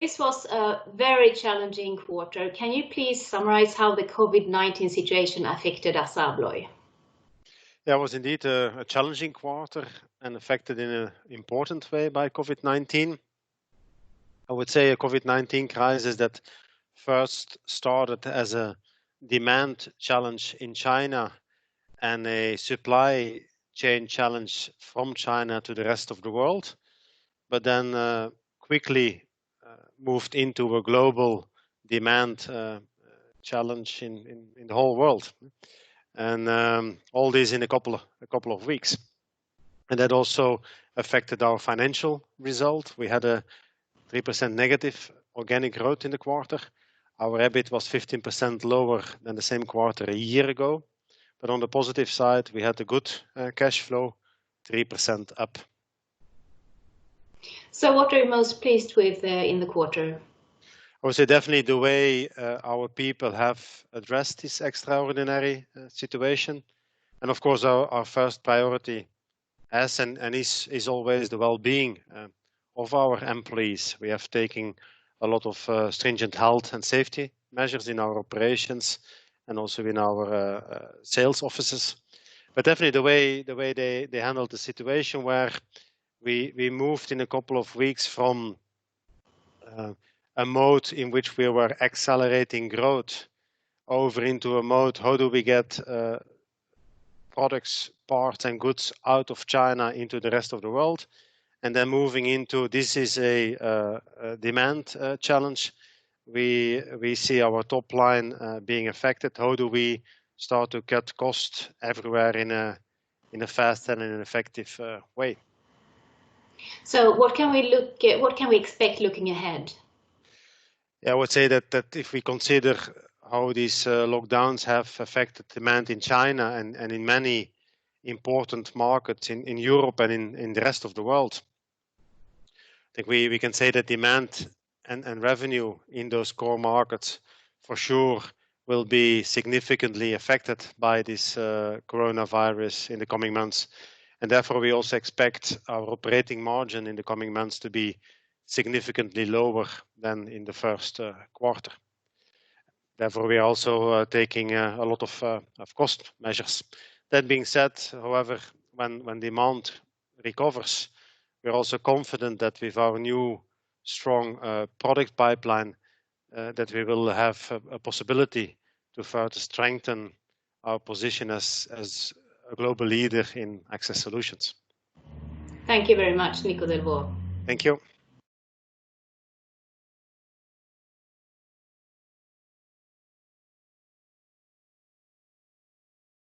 This was a very challenging quarter. Can you please summarize how the COVID-19 situation affected Asaablloy? Yeah, it was indeed a challenging quarter and affected in an important way by COVID-19. I would say a COVID-19 crisis that first started as a demand challenge in China and a supply chain challenge from China to the rest of the world, but then quickly moved into a global demand challenge in the whole world. And all this in a couple of weeks. And that also affected our financial result. We had a 3% negative organic growth in the quarter. Our EBIT was 15% lower than the same quarter a year ago. But on the positive side, we had a good cash flow, 3% up. So what are you most pleased with in the quarter? I would say definitely the way our people have addressed this extraordinary situation. And of course, our first priority has and is always the well-being of our employees. We have taken a lot of stringent health and safety measures in our operations and also in our sales offices. But definitely the way they handled the situation where we moved in a couple of weeks from a mode in which we were accelerating growth over into a mode, how do we get products, parts and goods out of China into the rest of the world, and then moving into this is a demand challenge. We see our top line being affected. How do we start to cut costs everywhere in a fast and in an effective way? So what can we expect looking ahead? Yeah, I would say that if we consider how these lockdowns have affected demand in China and in many important markets in Europe and in the rest of the world, I think we can say that demand and revenue in those core markets for sure will be significantly affected by this coronavirus in the coming months. And therefore we also expect our operating margin in the coming months to be significantly lower than in the first quarter. Therefore, we are also taking a lot of cost measures. That being said, however, when demand recovers, we're also confident that with our new strong product pipeline, that we will have a possibility to further strengthen our position as a global leader in access solutions. Thank you very much, Nico Delvaux. Thank you.